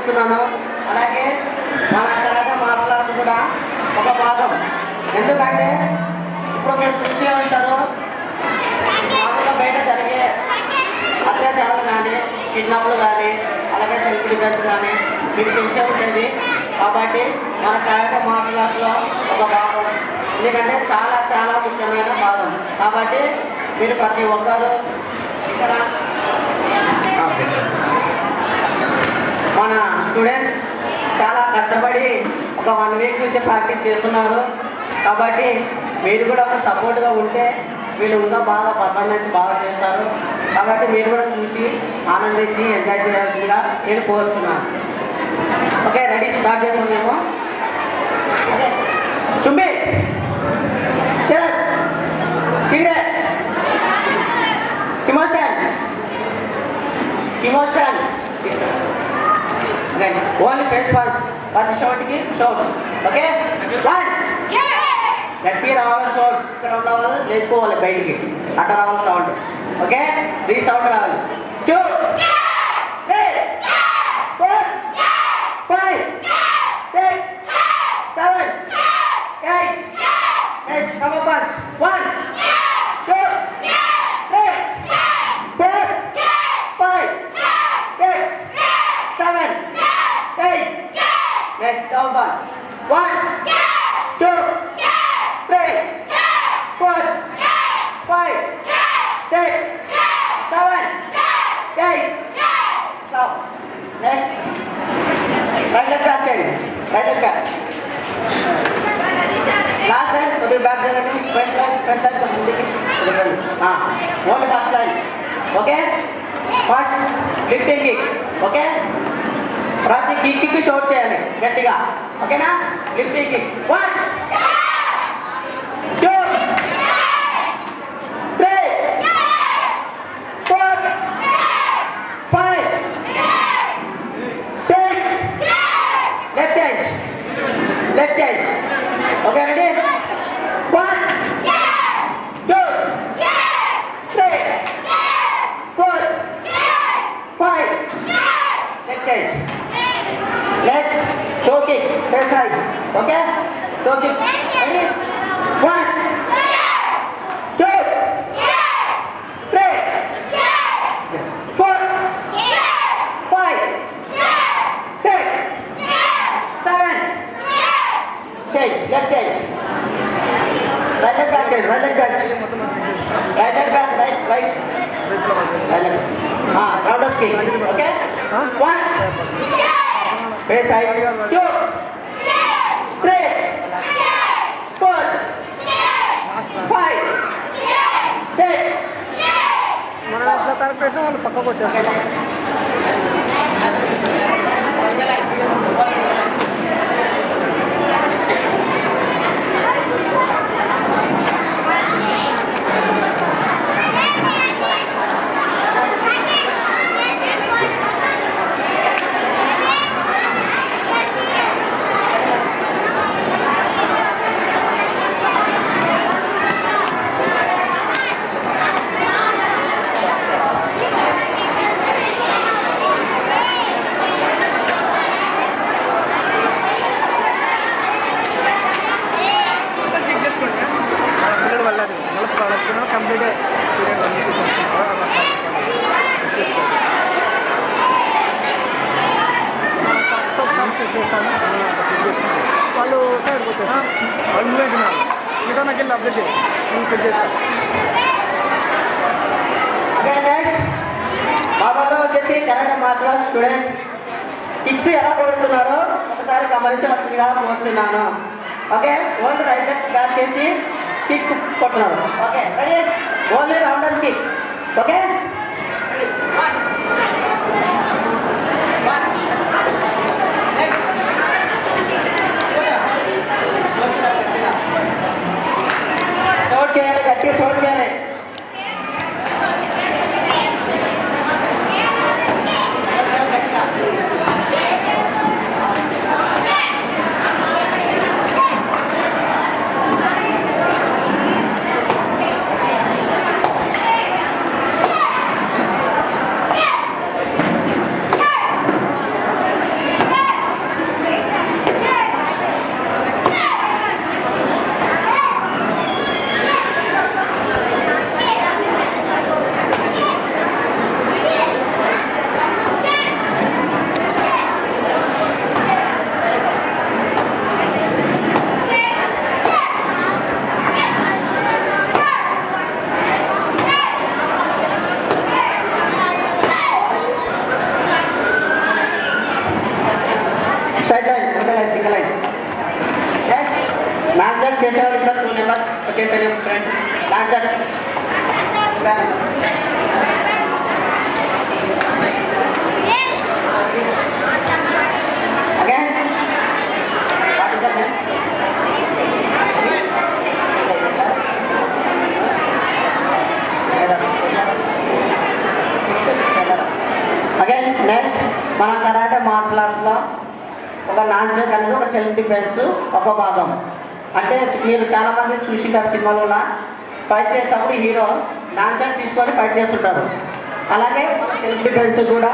చెప్తున్నాను. అలాగే మన కరాటే మార్షల్ ఆర్ట్స్ కూడా ఒక భాగం. ఎందుకంటే ఇప్పుడు మీరు చూసే ఉంటారు, మామూలుగా బయట జరిగే అత్యాచారాలు కానీ, కిడ్నాప్లు కానీ, అలాగే సెల్ఫ్ డిఫెన్స్ కానీ మీకు తెలిసే ఉంటుంది. కాబట్టి మన కరాటే మార్షల్ ఆర్ట్స్లో ఒక భాగం, ఎందుకంటే చాలా చాలా ముఖ్యమైన భాగం. కాబట్టి మీరు ప్రతి ఒక్కరు ఇక్కడ మన స్టూడెంట్స్ చాలా కష్టపడి ఒక 1 వీక్ నుంచి ప్రాక్టీస్ చేస్తున్నారు. కాబట్టి మీరు కూడా ఒక సపోర్ట్గా ఉంటే వీళ్ళు ఇంకా బాగా పర్ఫార్మెన్స్ బాగా చేస్తారు. కాబట్టి మీరు కూడా చూసి ఆనందించి ఎంజాయ్ చేయాల్సిందిగా నేను కోరుతున్నాను. ఓకే, రెడీ, స్టార్ట్ చేస్తాం మేము. Okay, Chumbi emotion only face ప్రతి షాట్కి షాట్. ఓకే, 1 గట్టి రావాలి సౌండ్. ఇక్కడ ఉన్న వాళ్ళు లేచుకోవాలి బయటికి, అట్లా రావాలి సౌండ్. ఓకే, 3 సౌండ్ రావాలి. 2 3 4 5 6 7 8 next come punch. 1 2 3 4 5 6 7 8 next down punch. 1 2 3 4 5 6 7 8 stop. Next, right leg back change, right leg back. Last line, so be back there, front line, one last line. Okay, first lifting kick. Okay, ప్రతి కిక్కి shot చేయాలి గట్టిగా. ఓకేనా, lifting kick. 1 2 3 4 5 6 left change. Okay, ready? 1 2 3 4 5 left change. Let's toe kick, face side. Okay, toe kick. Ready? 1 2 3 4 5 6 7 change, left change. Right leg back change, right leg back. Right leg back, right leg. Roundhouse kick. Okay, 1 face side, 2 3 4 5 6 మన ఇట్లా correct పెట్టిన వాళ్ళు పక్కకు వచ్చేస్తారు. వాళ్ళు సైడ్కి వచ్చేస్తారు. వాళ్ళు నువ్వే తిన్నారు. ఇంకా నాకు వెళ్ళి అప్డేట్ చేయాలి, నేను చెక్ చేస్తాను. బాబాలో వచ్చేసి karate martial arts students kicks ఎలా కొడుతున్నారో ఒకసారి గమనించవలసిందిగా కోరుతున్నాను. Okay, only right leg back చేసి కిక్స్ కొట్టున్నారు. Okay, ready? Only rounders kick. Okay, shot చేయాలి, గట్టి షాట్ చేయాలి. స్ట్రైట్ లైన్, ఒకటే line, single line. Next long jump చేసేవాళ్ళు ఇక్కడ 2 మెంబర్స్ వచ్చేసరి friends. Long jump again. What is the name? Again next మన కరాటే మార్షల్ ఆర్ట్స్లో ఒక లాంగ్ జంప్ అనేది ఒక సెల్ఫ్ డిఫెన్స్ ఒక భాగం. అంటే మీరు చాలామంది చూసింటారు సినిమాలలో ఫైట్ చేసేటప్పుడు హీరో లాంగ్ జంప్ తీసుకొని ఫైట్ చేస్తుంటారు. అలాగే సెల్ఫ్ డిఫెన్స్ కూడా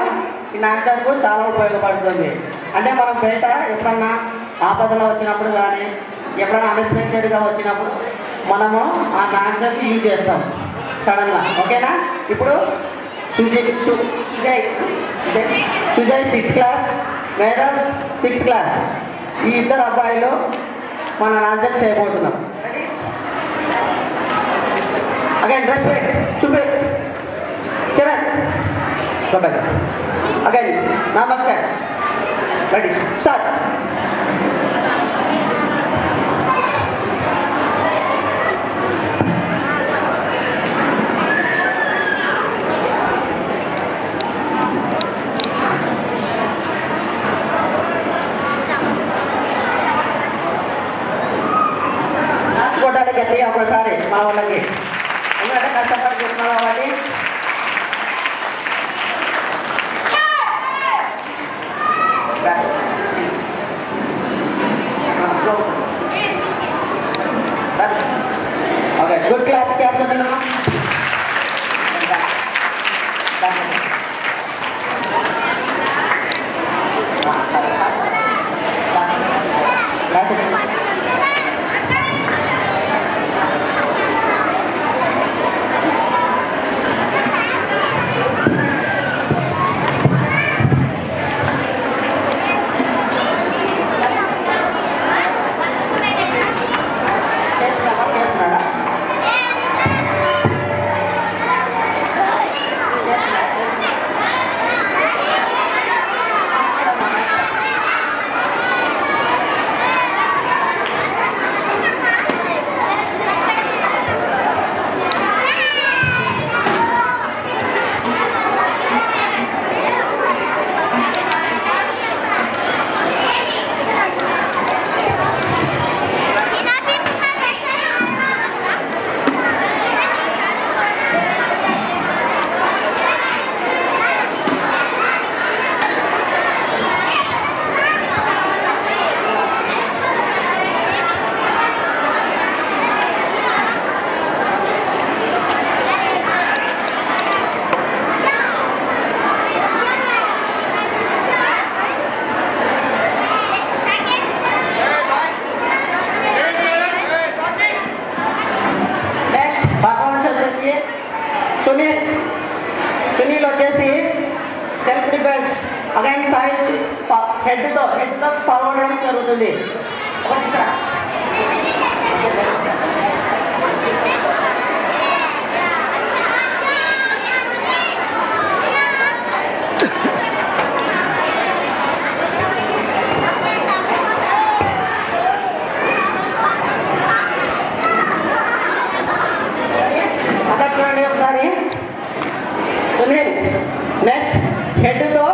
ఈ లాంగ్ జంప్ చాలా ఉపయోగపడుతుంది. అంటే మనం బయట ఎప్పుడన్నా ఆపదలో వచ్చినప్పుడు కానీ ఎప్పుడైనా అన్ఎక్స్పెక్టెడ్గా వచ్చినప్పుడు మనము ఆ లాంగ్ జంప్ యూజ్ చేస్తాం సడన్గా. ఓకేనా? ఇప్పుడు Sujay 6th class, Vedas 6th class. ఈ ఇద్దరు అబ్బాయిలు మన లాంగ్ జంప్ చేయబోతున్నాం. అగైన్ రెస్పెక్ట్ చూపే చరణ్ బాబాయ్. అగైన్ నమస్తే. Ready start. కొట్టాలి గట్టిగా ఒకసారి మా వాళ్ళకి, ఎందుకంటే కష్టపడి చేస్తున్నాం కాబట్టి. Okay good class captain. Sunil వచ్చేసి సెల్ఫ్ డిఫెన్స్. అగైన్ టైల్స్ హెడ్తో పాల్గొనడం జరుగుతుంది. అక్కడ చూడండి ఒకసారి. సునీల్ నెక్స్ట్ హెడ్తో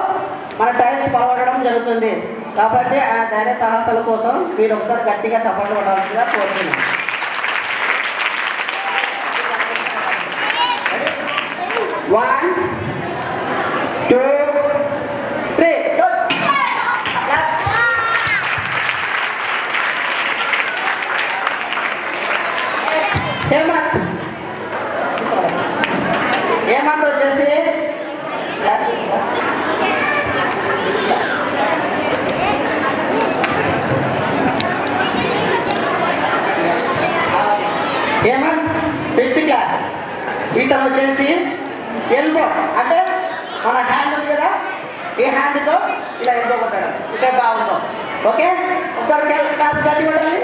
మన టైల్స్ పాల్గొనడం జరుగుతుంది కాబట్టి ఆ ధైర్య సాహసాల కోసం మీరు ఒకసారి గట్టిగా చప్పట్లు కొట్టాల్సిందిగా కోరుతున్నాను. 1 2 3 హేమంత్ వచ్చేసి హేమంత్ 5th క్లాస్. ఇతను వచ్చేసి ఎల్బో, అంటే మన హ్యాండ్ ఉంది కదా, ఈ హ్యాండ్తో ఇలా ఎల్బో కొట్టడం ఇదే బాగుందో. ఓకే ఒకసారి కాదు గట్టి కొట్టాలి.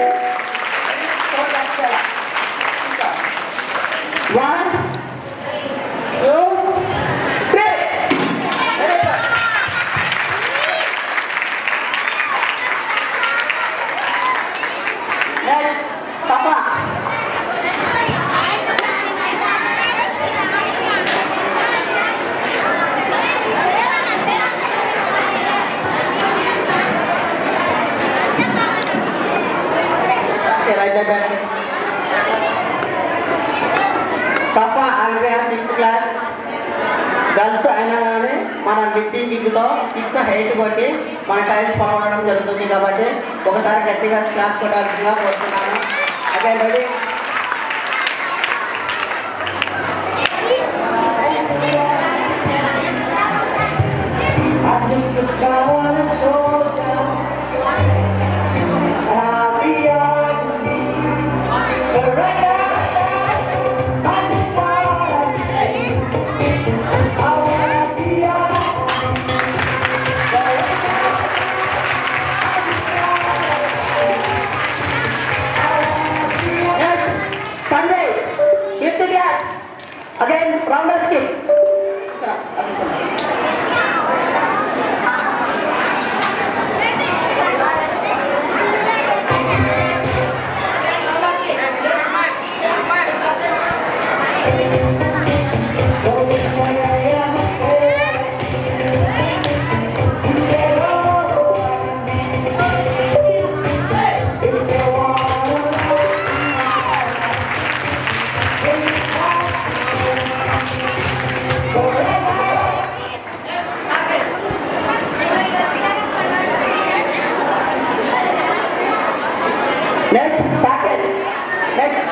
1 2 3. batch. Safa Alvia 6th class. Girls అయినా కానీ మన లిఫ్టింగ్ కిక్తో ఫిక్స్ హైట్ కొట్టి మన టైల్స్ పడవడం జరుగుతుంది కాబట్టి ఒకసారి గట్టిగా క్లాప్ కొట్టాల్సిందిగా కోరుతున్నాను. అదే ready. Again, rounders kick. Next, packet. Next.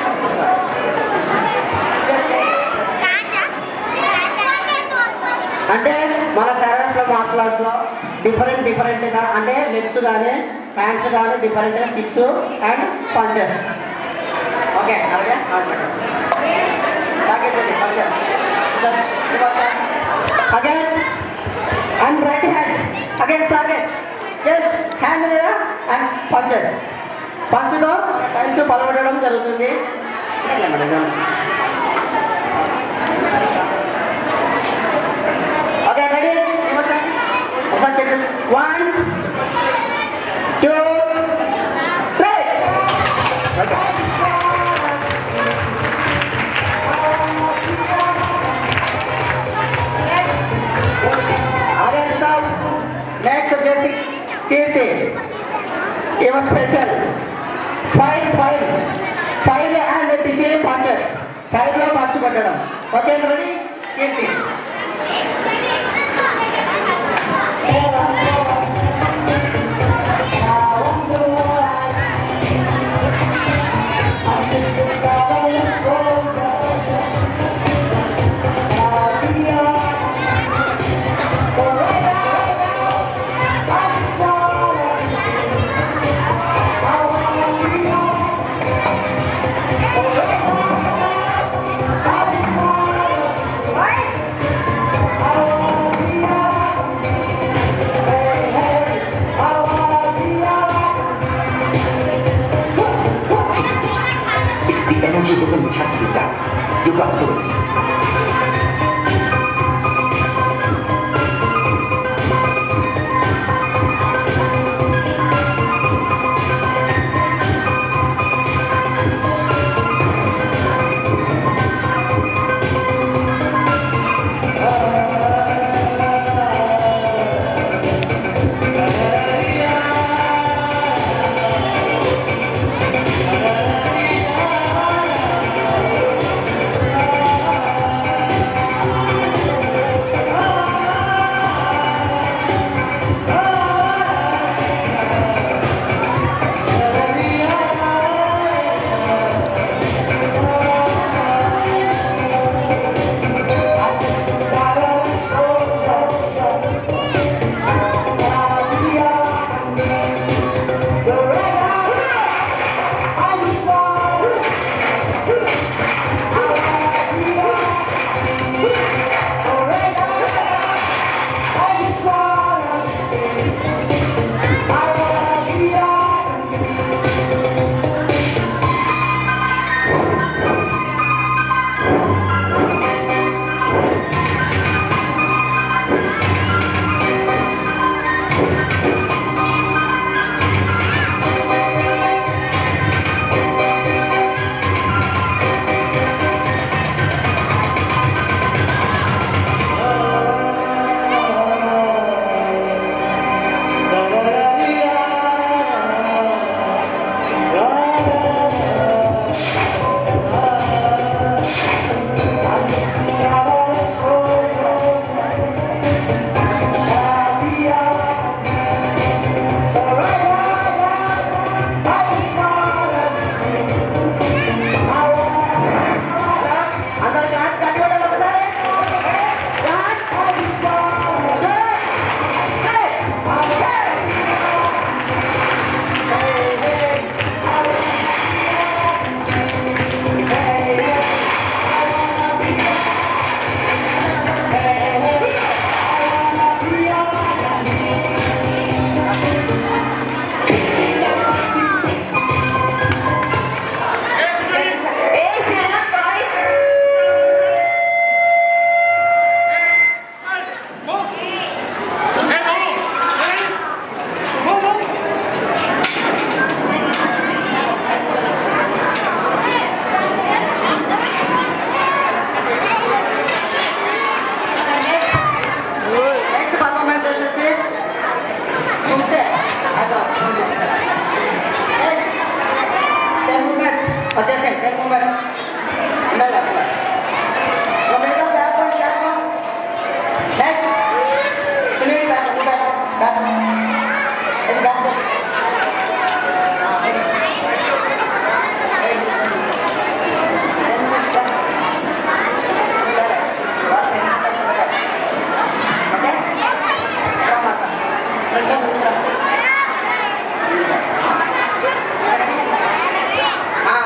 అంటే మన పేరెంట్స్లో మార్షల్ ఆర్ట్స్లో డిఫరెంట్గా అంటే లెగ్స్ కానీ హ్యాండ్స్ కానీ డిఫరెంట్గా కిక్స్ అండ్ పంచెస్. ఓకే అలాగే punches again and right hand again target just hand మీద అండ్ పంచెస్. పంచుతో టైల్స్ పలవడడం జరుగుతుంది. Okay ready. ఒకసారి చెక్ 1 2 3. అదే స్టాప్. నెక్స్ట్ వచ్చేసి కీర్తి. ఇవ స్పెషల్ 5 అండ్ డిసిఎం పంచెస్. 5లో పంచు కొట్టడం. Okay ready Keerthi. energy within the chest of your back. You've got to do it.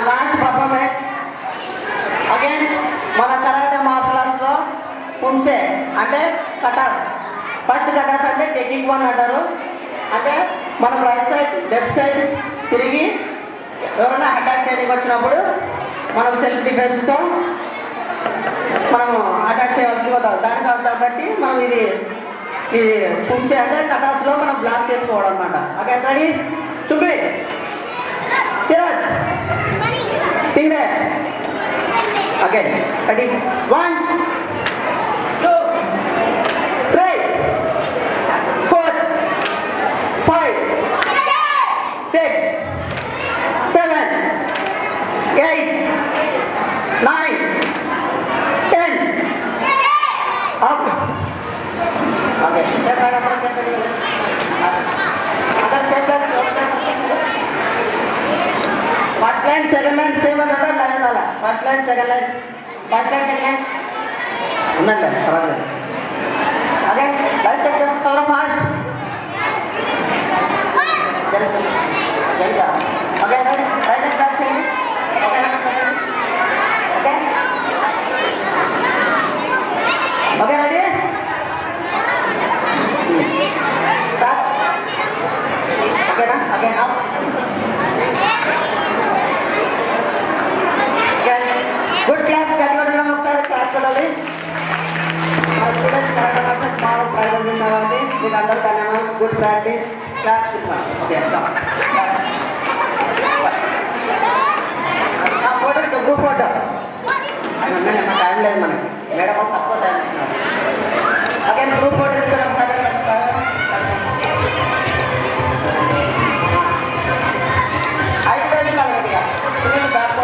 Last performance again మన కరాటే మార్షల్ ఆర్ట్స్లో పుంసే అంటే కటాస్. ఫస్ట్ కటాస్ అంటే టెక్నిక్ 1 అంటారు. అంటే మనం రైట్ సైడ్ లెఫ్ట్ సైడ్ తిరిగి ఎవరైనా అటాక్ చేయడానికి వచ్చినప్పుడు మనం సెల్ఫ్ డిఫెన్స్తో మనము అటాక్ చేయవలసి వస్తుంది. కాబట్టి మనం ఇది పుంసే అంటే కటాస్లో మనం బ్లాక్ చేసుకోవడం అనమాట. ఓకే రెడీ చూపి చిరాజ్ టీడే. Okay ready 1 2 3 4 5 6 7 8 9 10 up. Okay, step by step. Other step by step. First line, second line, same as other line wala. First line, second line, second line. Unnalle, parade. Again, line check just follow fast. Jai. Okay, right and back side. Okay. Okay, ready? Start. Okay, na? Again, up. Okay. Good class. Katiwadana ఒకసారి class Kodali. మా students correct గా small prices ఇవ్వాలి. మీకు అందరూ ధన్యవాదాలు. Good practice. Class చూద్దాం. Okay, stop. ఆ photos group photo. మన టైం లేదు మనకి. మేడం తక్కువ టైం ఇస్తున్నారు. అగైన్ గ్రూప్ ఫోటో ఇస్తారు ఒకసారి. ఐదు రోజులు కలగదు ఇక బ్యాక్